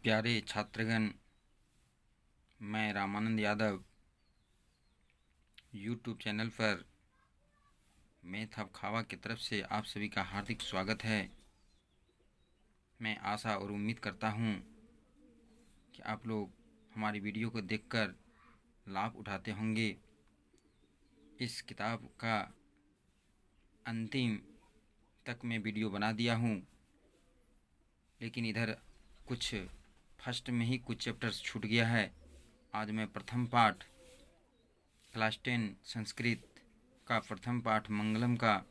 प्यारे छात्रगण, मैं Ramanand Yadav YouTube channel पर मैथ हब खावा की तरफ से आप सभी का हार्दिक स्वागत है। मैं आशा और उम्मीद करता हूँ कि आप लोग हमारी वीडियो को देखकर लाभ उठाते होंगे। इस किताब का अंतिम तक मैं वीडियो बना दिया हूँ, लेकिन इधर कुछ फर्स्ट में ही कुछ चैप्टर्स छूट गया है। आज मैं प्रथम पाठ क्लास 10 संस्कृत का प्रथम पाठ मंगलम का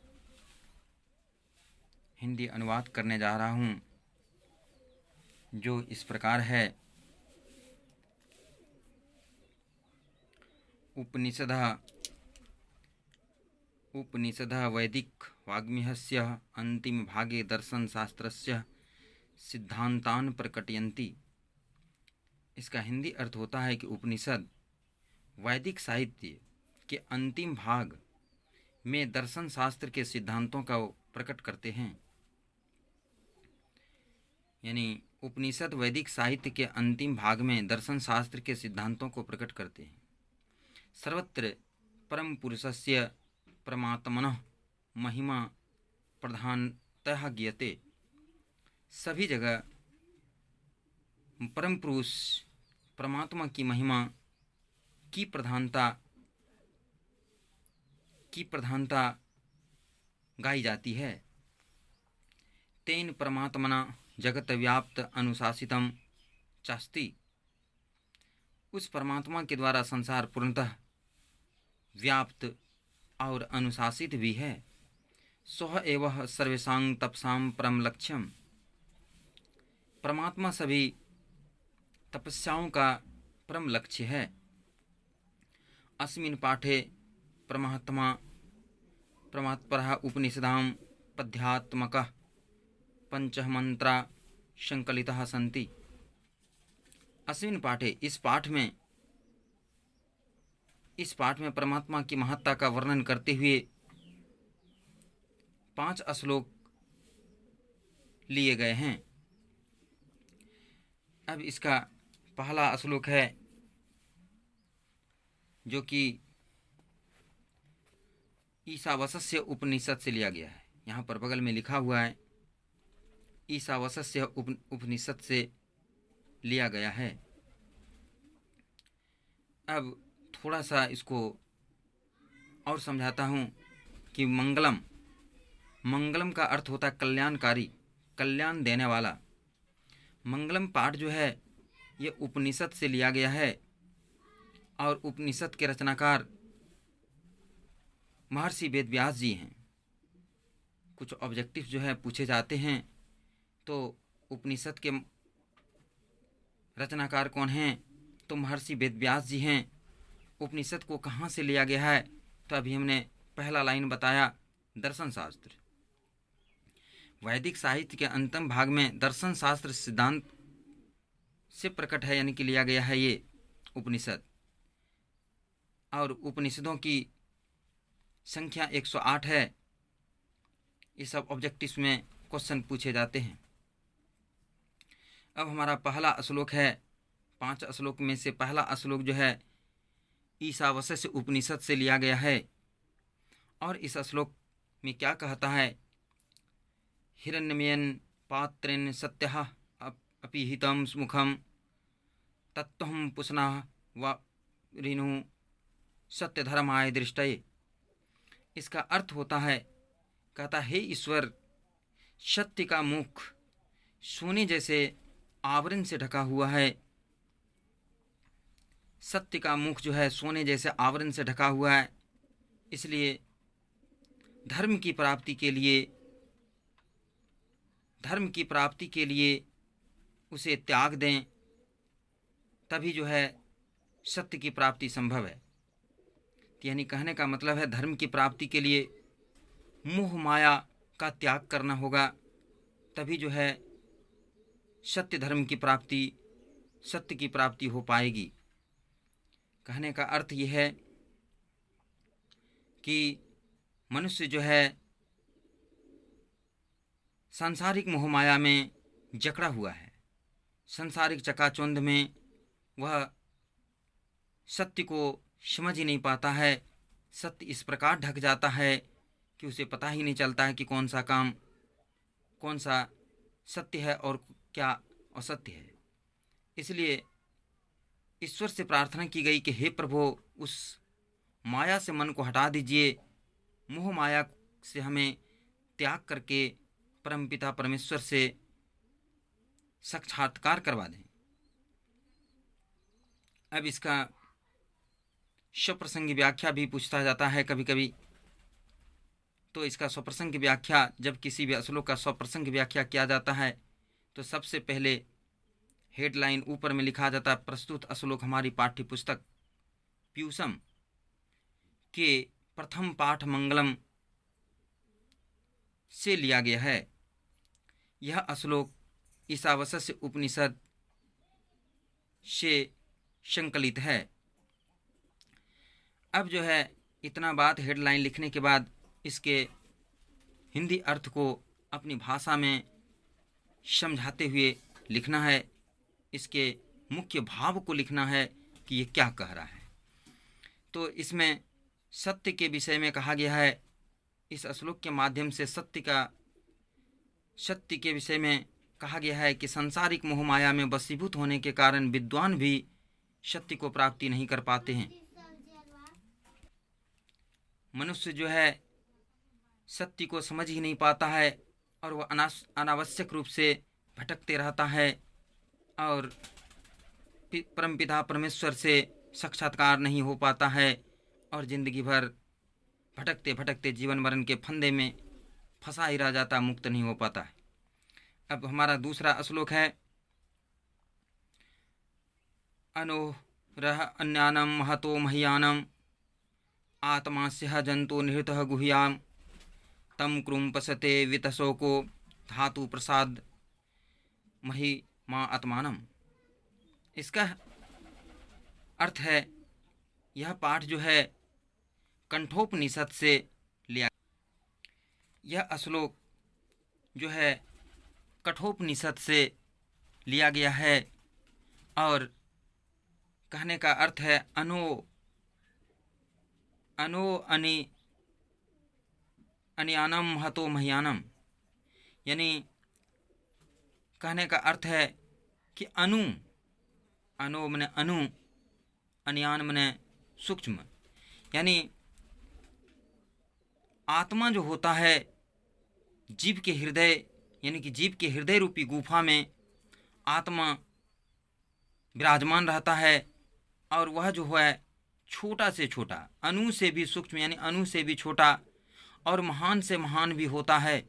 हिंदी अनुवाद करने जा रहा हूँ, जो इस प्रकार है। उपनिषदः वैदिक वाग्मिहस्य अंतिम भागे दर्शन शास्त्रस्य सिद्धांतान प्रकटयन्ति। इसका हिंदी अर्थ होता है कि उपनिषद वैदिक साहित्य के अंतिम भाग में दर्शन शास्त्र के सिद्धांतों का प्रकट करते हैं। यानी उपनिषद वैदिक साहित्य के अंतिम भाग में दर्शन शास्त्र के सिद्धांतों को प्रकट करते हैं। सर्वत्र परम पुरुषस्य परमात्मनः महिमा प्रधानतः ज्ञायते। सभी जगह परम पुरुष परमात्मा की महिमा की प्रधानता गाई जाती है। तेन परमात्मना जगत व्याप्त अनुशासितम चास्ति। उस परमात्मा के द्वारा संसार पूर्णतः व्याप्त और अनुशासित भी है। सह एवं सर्वेषां तपसां परम लक्ष्यम। परमात्मा सभी तपस्याओं का परम लक्ष्य है। अस्मिन् पाठे परमात्परः उपनिषदां पद्यात्मकः पंचः मंत्रा संकलितः सन्ति। अस्मिन् पाठे इस पाठ में परमात्मा की महत्ता का वर्णन करते हुए 5 श्लोक लिए गए हैं। अब इसका पहला श्लोक है जो कि ईशावास्य उपनिषद से लिया गया है। यहाँ पर बगल में लिखा हुआ है ईशावास्य उपनिषद से लिया गया है। अब थोड़ा सा इसको और समझाता हूँ कि मंगलम का अर्थ होता है कल्याणकारी, कल्याण देने वाला। मंगलम पाठ जो है ये उपनिषद से लिया गया है और उपनिषद के रचनाकार महर्षि वेदव्यास जी हैं। कुछ ऑब्जेक्टिव जो है पूछे जाते हैं, तो उपनिषद के रचनाकार कौन हैं, तो महर्षि वेदव्यास जी हैं। उपनिषद को कहाँ से लिया गया है, तो अभी हमने पहला लाइन बताया, दर्शन शास्त्र। वैदिक साहित्य के अंतिम भाग में दर्शन शास्त्र सिद्धांत से प्रकट है, यानी कि लिया गया है ये उपनिषद। और उपनिषदों की संख्या 108 है। ये सब ऑब्जेक्टिव्स में क्वेश्चन पूछे जाते हैं। अब हमारा पहला श्लोक है। 5 श्लोक में से पहला श्लोक जो है ईशावास्य उपनिषद से लिया गया है। और इस श्लोक में क्या कहता है, हिरण्यमयन पात्रेण सत्यः अपिहितं मुखम तत्त्वं पुष्णः व ऋणु सत्यधर्माय दृष्टये। इसका अर्थ होता है, कहता है, हे ईश्वर, सत्य का मुख सोने जैसे आवरण से ढका हुआ है। सत्य का मुख जो है सोने जैसे आवरण से ढका हुआ है, इसलिए धर्म की प्राप्ति के लिए उसे त्याग दें, तभी जो है सत्य की प्राप्ति संभव है। यानी कहने का मतलब है, धर्म की प्राप्ति के लिए मोह माया का त्याग करना होगा, तभी जो है सत्य की प्राप्ति हो पाएगी। कहने का अर्थ यह है कि मनुष्य जो है सांसारिक मोह माया में जकड़ा हुआ है। संसारिक चकाचौंध में वह सत्य को समझ ही नहीं पाता है। सत्य इस प्रकार ढक जाता है कि उसे पता ही नहीं चलता है कि कौन सा काम, कौन सा सत्य है और क्या असत्य है। इसलिए ईश्वर से प्रार्थना की गई कि हे प्रभु, उस माया से मन को हटा दीजिए, मोह माया से हमें त्याग करके परमपिता परमेश्वर से साक्षात्कार करवा दें। अब इसका स्वप्रसंगी व्याख्या भी पूछता जाता है कभी कभी। तो इसका स्वप्रसंग व्याख्या, जब किसी भी श्लोक का स्वप्रसंग व्याख्या किया जाता है तो सबसे पहले हेडलाइन ऊपर में लिखा जाता है, प्रस्तुत श्लोक हमारी पाठ्य पुस्तक पीयूषम के प्रथम पाठ मंगलम से लिया गया है। यह श्लोक ईशावास्य उपनिषद से संकलित है। अब जो है इतना बात हेडलाइन लिखने के बाद इसके हिंदी अर्थ को अपनी भाषा में समझाते हुए लिखना है। इसके मुख्य भाव को लिखना है कि ये क्या कह रहा है। तो इसमें सत्य के विषय में कहा गया है। इस श्लोक के माध्यम से सत्य के विषय में कहा गया है कि सांसारिक मोह माया में वशीभूत होने के कारण विद्वान भी सत्य को प्राप्ति नहीं कर पाते हैं। मनुष्य जो है सत्य को समझ ही नहीं पाता है और वह अनावश्यक रूप से भटकते रहता है और परमपिता परमेश्वर से साक्षात्कार नहीं हो पाता है और जिंदगी भर भटकते भटकते जीवन मरण के फंदे में फंसा ही रह जाता, मुक्त नहीं हो पाता है। अब हमारा दूसरा श्लोक है, अनोरह अन्यानम महतो मह्यानम आत्मास्यः जंतु निहृतः गुह्याम तम कृंपसते वितशोको धातु प्रसाद महिमा आत्मानम। इसका अर्थ है, यह पाठ जो है कंठोपनिषद से लिया। यह श्लोक जो है कठोपनिषद से लिया गया है और कहने का अर्थ है अनियानम महतो मह्यानम, यानी कहने का अर्थ है कि अनु मने अनु, अनियान मने सूक्ष्म, यानी आत्मा जो होता है जीव के हृदय, यानी कि जीव के हृदय रूपी गुफा में आत्मा विराजमान रहता है और वह जो है छोटा से छोटा, अणु से भी सूक्ष्म, यानी अणु से भी छोटा और महान से महान भी होता है।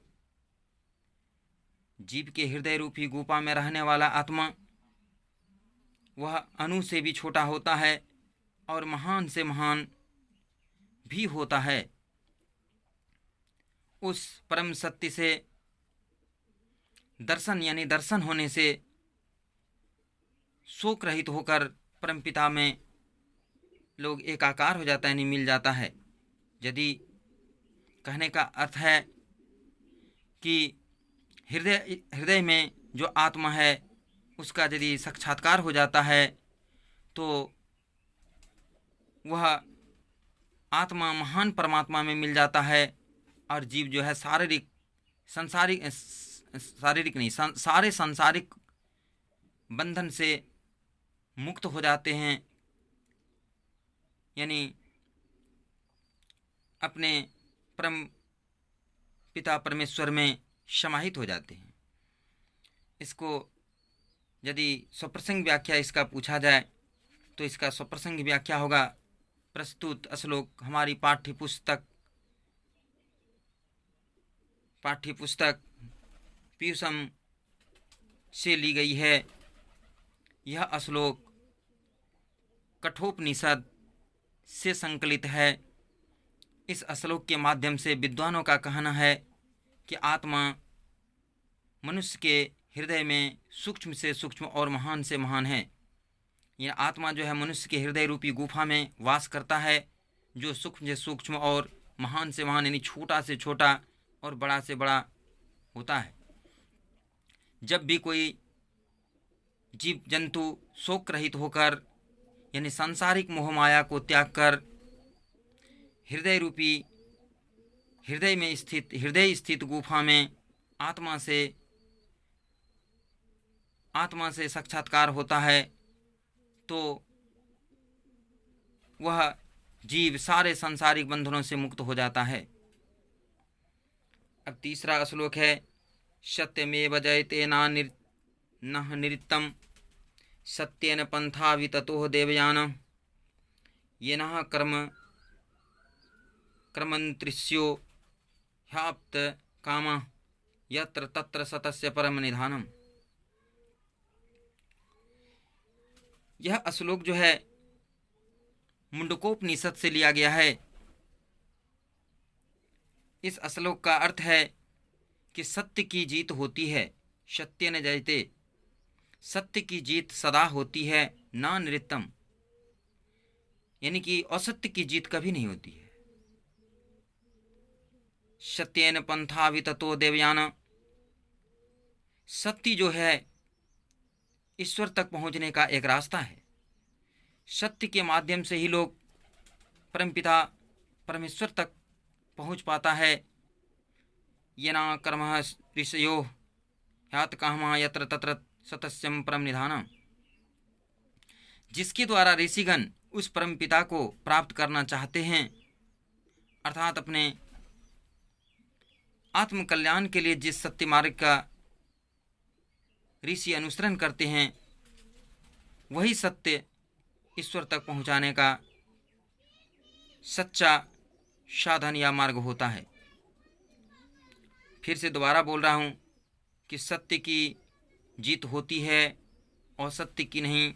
जीव के हृदय रूपी गुफा में रहने वाला आत्मा वह अणु से भी छोटा होता है और महान से महान भी होता है। उस परम सत्य से दर्शन, यानी दर्शन होने से शोक रहित होकर परमपिता में लोग एकाकार हो जाता है, यानी मिल जाता है। यदि कहने का अर्थ है कि हृदय में जो आत्मा है उसका यदि साक्षात्कार हो जाता है तो वह आत्मा महान परमात्मा में मिल जाता है और जीव जो है सारे सांसारिक बंधन से मुक्त हो जाते हैं, यानी अपने परम पिता परमेश्वर में समाहित हो जाते हैं। इसको यदि स्वप्रसंग व्याख्या इसका पूछा जाए तो इसका स्वप्रसंग व्याख्या होगा, प्रस्तुत श्लोक हमारी पाठ्य पुस्तक पीयूषम से ली गई है। यह श्लोक कठोपनिषद से संकलित है। इस श्लोक के माध्यम से विद्वानों का कहना है कि आत्मा मनुष्य के हृदय में सूक्ष्म से सूक्ष्म और महान से महान है। यह आत्मा जो है मनुष्य के हृदय रूपी गुफा में वास करता है, जो सूक्ष्म से सूक्ष्म और महान से महान, यानी छोटा से छोटा और बड़ा से बड़ा होता है। जब भी कोई जीव जंतु शोक रहित होकर यानी सांसारिक मोह माया को त्याग कर हृदय रूपी हृदय स्थित गुफा में आत्मा से साक्षात्कार होता है, तो वह जीव सारे सांसारिक बंधनों से मुक्त हो जाता है। अब तीसरा श्लोक है, सत्यमेव जयते नः निरित्तम सत्येन पंथा विततो देवयान येनः कर्मंत्रिस्यो ह्याप्त कामः यत्र तत्र सतस्य परम निधानम। यह श्लोक जो है मुंडकोपनिषद से लिया गया है। इस श्लोक का अर्थ है कि सत्य की जीत होती है, सत्येन जयते, सत्य की जीत सदा होती है, ना निरित्तम, यानी कि असत्य की जीत कभी नहीं होती है। सत्येन पंथा विततो देवयान, सत्य जो है ईश्वर तक पहुंचने का एक रास्ता है। सत्य के माध्यम से ही लोग परमपिता परमेश्वर तक पहुंच पाता है। येना कर्मः ऋषयो ह्यात कामः यत्र तत्र सतस्यम परम निधानम, जिसके द्वारा ऋषिगण उस परमपिता को प्राप्त करना चाहते हैं, अर्थात अपने आत्मकल्याण के लिए जिस सत्य मार्ग का ऋषि अनुसरण करते हैं, वही सत्य ईश्वर तक पहुंचाने का सच्चा साधन या मार्ग होता है। फिर से दोबारा बोल रहा हूँ कि सत्य की जीत होती है और सत्य की नहीं।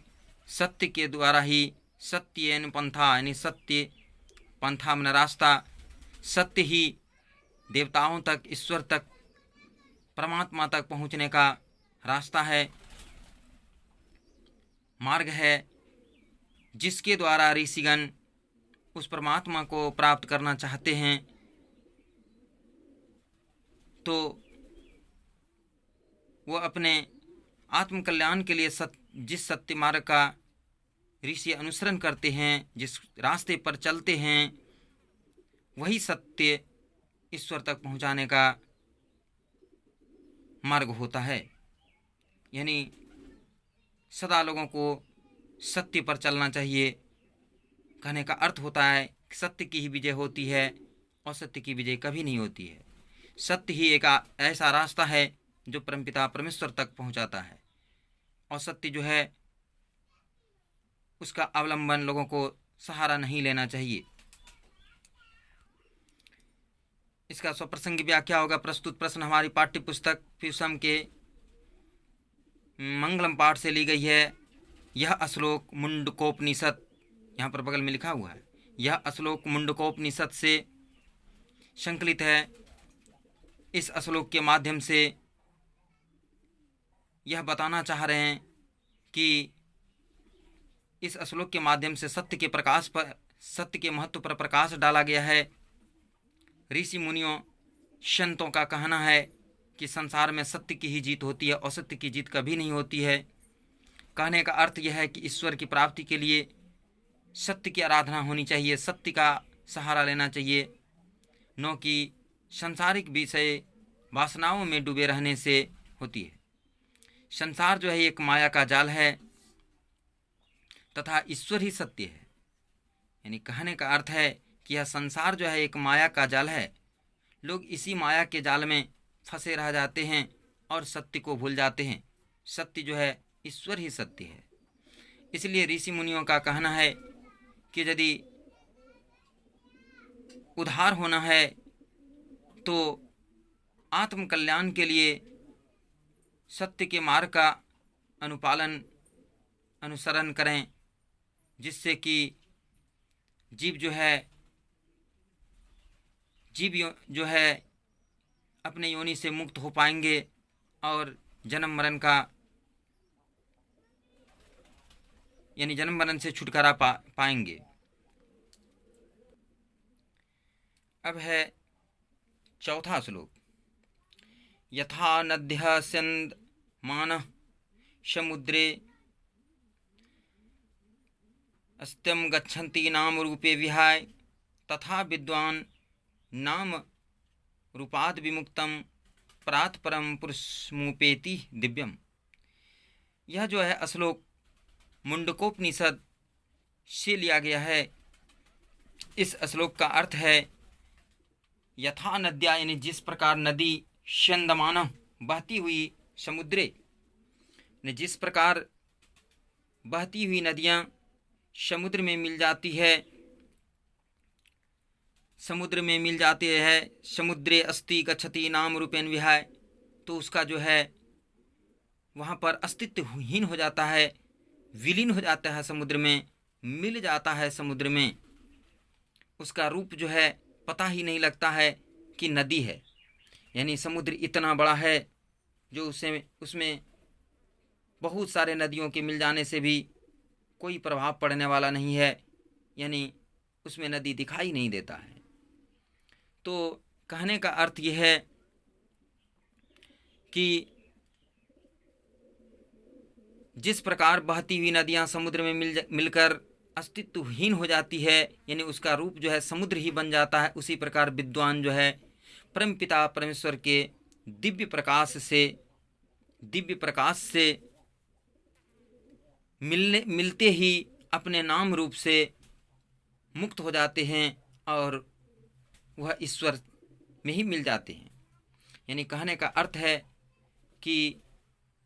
सत्य के द्वारा ही सत्येन पंथा, यानी सत्य पंथा मन रास्ता, सत्य ही देवताओं तक, ईश्वर तक, परमात्मा तक पहुँचने का रास्ता है, मार्ग है, जिसके द्वारा ऋषिगण उस परमात्मा को प्राप्त करना चाहते हैं। तो वो अपने आत्मकल्याण के लिए जिस सत्य मार्ग का ऋषि अनुसरण करते हैं, जिस रास्ते पर चलते हैं, वही सत्य ईश्वर तक पहुंचाने का मार्ग होता है। यानी सदा लोगों को सत्य पर चलना चाहिए। कहने का अर्थ होता है कि सत्य की ही विजय होती है, असत्य की विजय कभी नहीं होती है। सत्य ही एक ऐसा रास्ता है जो परमपिता परमेश्वर तक पहुंचाता है, और सत्य जो है उसका अवलंबन लोगों को सहारा नहीं लेना चाहिए। इसका स्वप्रसंगी व्याख्या होगा। प्रस्तुत प्रश्न हमारी पाठ्य पुस्तक फ्यूसम के मंगलम पाठ से ली गई है। यह श्लोक मुंडकोपनिषद, यहाँ पर बगल में लिखा हुआ है, यह श्लोक मुंडकोपनिषद से संकलित है। इस श्लोक के माध्यम से यह बताना चाह रहे हैं कि इस श्लोक के माध्यम से सत्य के महत्व पर प्रकाश डाला गया है। ऋषि मुनियों संतों का कहना है कि संसार में सत्य की ही जीत होती है, असत्य की जीत कभी नहीं होती है। कहने का अर्थ यह है कि ईश्वर की प्राप्ति के लिए सत्य की आराधना होनी चाहिए, सत्य का सहारा लेना चाहिए, न कि सांसारिक विषय वासनाओं में डूबे रहने से होती है। संसार जो है एक माया का जाल है तथा ईश्वर ही सत्य है। यानी कहने का अर्थ है कि यह संसार जो है एक माया का जाल है। लोग इसी माया के जाल में फंसे रह जाते हैं और सत्य को भूल जाते हैं। सत्य जो है ईश्वर ही सत्य है। इसलिए ऋषि मुनियों का कहना है कि यदि उद्धार होना है तो आत्मकल्याण के लिए सत्य के मार्ग का अनुसरण करें, जिससे कि जीव जो है अपने योनि से मुक्त हो पाएंगे और जन्म मरण से छुटकारा पाएंगे। अब है चौथा श्लोक। यथा नद्यः स्यन्दमानः समुद्रे अस्त्यं गच्छन्ति नाम रूपे विहाय तथा विद्वान नाम रूपाद विमुक्तम परात् परम पुरुषमुपेति दिव्यम। यह जो है श्लोक मुंडकोपनिषद से लिया गया है। इस श्लोक का अर्थ है यथा नद्या, यानी जिस प्रकार नदी शंदमान बहती हुई समुद्रे, ने जिस प्रकार बहती हुई नदियाँ समुद्र में मिल जाती है, समुद्र में मिल जाती है, समुद्रे अस्ति गच्छति नाम रूपेण विहाय, तो उसका जो है वहाँ पर अस्तित्वहीन हो जाता है, विलीन हो जाता है, समुद्र में मिल जाता है, समुद्र में उसका रूप जो है पता ही नहीं लगता है कि नदी है। यानी समुद्र इतना बड़ा है जो उसमें बहुत सारे नदियों के मिल जाने से भी कोई प्रभाव पड़ने वाला नहीं है, यानी उसमें नदी दिखाई नहीं देता है। तो कहने का अर्थ यह है कि जिस प्रकार बहती हुई नदियां समुद्र में मिलकर अस्तित्वहीन हो जाती है, यानी उसका रूप जो है समुद्र ही बन जाता है, उसी प्रकार विद्वान जो है परमपिता परमेश्वर के दिव्य प्रकाश से मिलते ही अपने नाम रूप से मुक्त हो जाते हैं और वह ईश्वर में ही मिल जाते हैं। यानी कहने का अर्थ है कि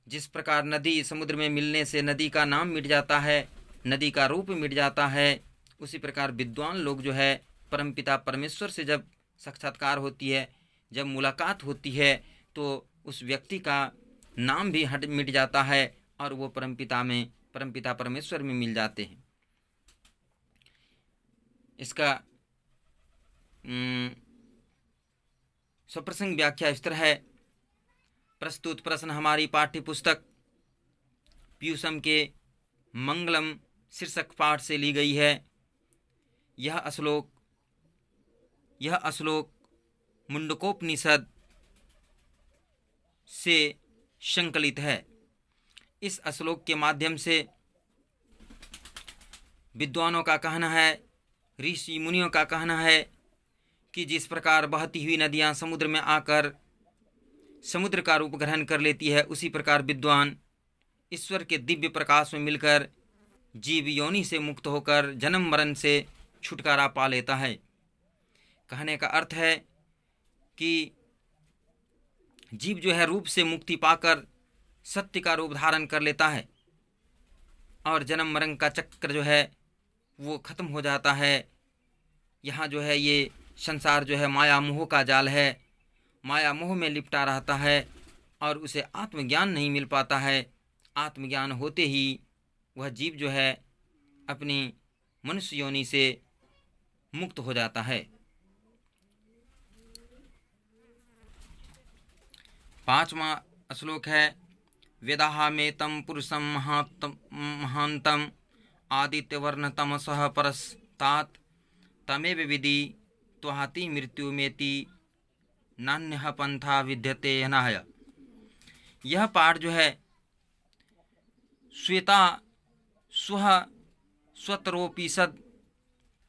जिस प्रकार नदी समुद्र में मिलने से नदी का नाम मिट जाता है, नदी का रूप मिट जाता है, उसी प्रकार विद्वान लोग जो है परमपिता परमेश्वर से जब साक्षात्कार होती है, जब मुलाकात होती है, तो उस व्यक्ति का नाम भी मिट जाता है और वो परमपिता परमेश्वर में मिल जाते हैं। इसका स्वप्रसंग व्याख्या इस तरह है। प्रस्तुत प्रश्न हमारी पाठ्य पुस्तक पीयूषम के मंगलम शीर्षक पाठ से ली गई है। यह श्लोक मुंडकोपनिषद से संकलित है। इस श्लोक के माध्यम से विद्वानों का कहना है, ऋषि मुनियों का कहना है कि जिस प्रकार बहती हुई नदियाँ समुद्र में आकर समुद्र का रूप ग्रहण कर लेती है, उसी प्रकार विद्वान ईश्वर के दिव्य प्रकाश में मिलकर जीव योनि से मुक्त होकर जन्म मरण से छुटकारा पा लेता है। कहने का अर्थ है कि जीव जो है रूप से मुक्ति पाकर सत्य का रूप धारण कर लेता है और जन्म मरण का चक्र जो है वो खत्म हो जाता है। यहाँ जो है ये संसार जो है माया मोह का जाल है, माया मोह में लिपटा रहता है और उसे आत्मज्ञान नहीं मिल पाता है। आत्मज्ञान होते ही वह जीव जो है अपनी मनुष्य योनि से मुक्त हो जाता है। 5वां श्लोक है वेदाहमेतं पुरुषं महान्तं आदित्यवर्ण तमसः परस्तात् तमेव विधि त्वहाति मृत्युमेति नान्यः पंथा विद्यते यनाय। यह पाठ जो है स्वतरोपनिषद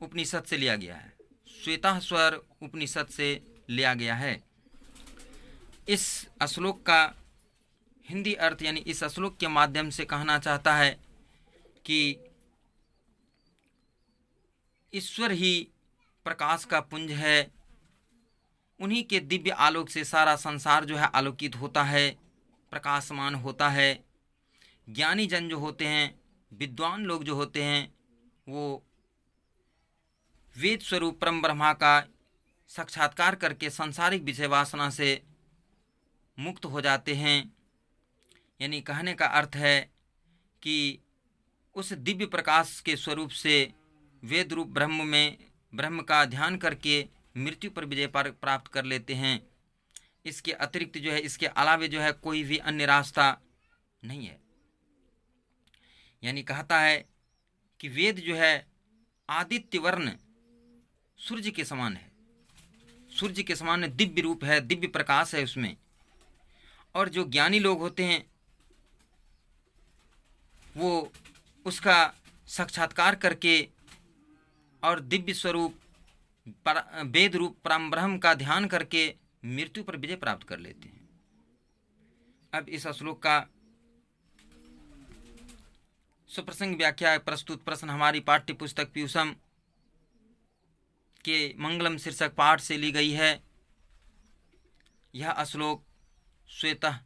उपनिषद से लिया गया है। श्वेता स्वर उपनिषद से लिया गया है। इस श्लोक का हिंदी अर्थ यानी इस श्लोक के माध्यम से कहना चाहता है कि ईश्वर ही प्रकाश का पुंज है, उन्हीं के दिव्य आलोक से सारा संसार जो है आलोकित होता है, प्रकाशमान होता है। ज्ञानी जन जो होते हैं, विद्वान लोग जो होते हैं, वो वेद स्वरूप परम ब्रह्मा का साक्षात्कार करके सांसारिक विषय वासना से मुक्त हो जाते हैं। यानी कहने का अर्थ है कि उस दिव्य प्रकाश के स्वरूप से वेद रूप ब्रह्म का ध्यान करके मृत्यु पर विजय प्राप्त कर लेते हैं। इसके अतिरिक्त जो है, इसके अलावे जो है कोई भी अन्य रास्ता नहीं है। यानी कहता है कि वेद जो है आदित्य वर्ण सूर्य के समान है, सूर्य के समान दिव्य रूप है, दिव्य प्रकाश है उसमें। और जो ज्ञानी लोग होते हैं वो उसका साक्षात्कार करके और दिव्य स्वरूप वेद रूप परम ब्रह्म का ध्यान करके मृत्यु पर विजय प्राप्त कर लेते हैं। अब इस श्लोक का सुप्रसंग व्याख्या प्रस्तुत प्रश्न हमारी पाठ्य पुस्तक पीयूषम के मंगलम शीर्षक पाठ से ली गई है। यह श्लोक श्वेतः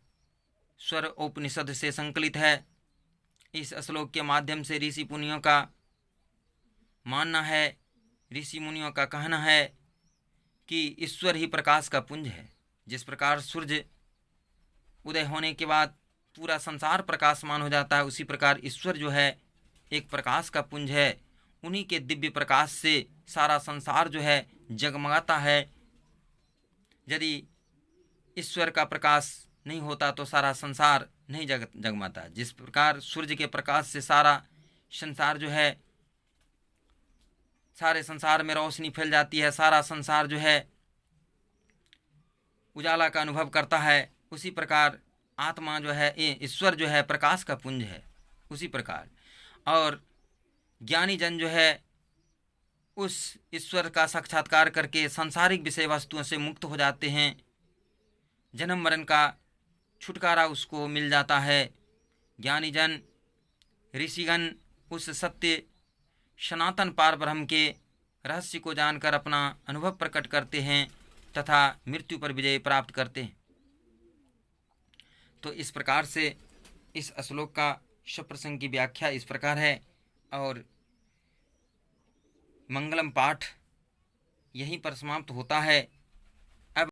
स्वर उपनिषद से संकलित है। इस श्लोक के माध्यम से ऋषि मुनियों का मानना है, ऋषि मुनियों का कहना है कि ईश्वर ही प्रकाश का पुंज है। जिस प्रकार सूर्य उदय होने के बाद पूरा संसार प्रकाशमान हो जाता है, उसी प्रकार ईश्वर जो है एक प्रकाश का पुंज है। उन्हीं के दिव्य प्रकाश से सारा संसार जो है जगमगाता है। यदि ईश्वर का प्रकाश नहीं होता तो सारा संसार नहीं जगमगाता। जिस प्रकार सूर्य के प्रकाश से सारा संसार जो है, सारे संसार में रोशनी फैल जाती है, सारा संसार जो है उजाला का अनुभव करता है, उसी प्रकार आत्मा जो है, ईश्वर जो है प्रकाश का पुंज है। उसी प्रकार और ज्ञानी जन जो है उस ईश्वर का साक्षात्कार करके सांसारिक विषय वस्तुओं से मुक्त हो जाते हैं। जन्म मरण का छुटकारा उसको मिल जाता है। ज्ञानी जन ऋषिगण उस सत्य सनातन पार ब्रह्म के रहस्य को जानकर अपना अनुभव प्रकट करते हैं तथा मृत्यु पर विजय प्राप्त करते हैं। तो इस प्रकार से इस श्लोक का सुप्रसंग की व्याख्या इस प्रकार है और मंगलम पाठ यहीं पर समाप्त होता है।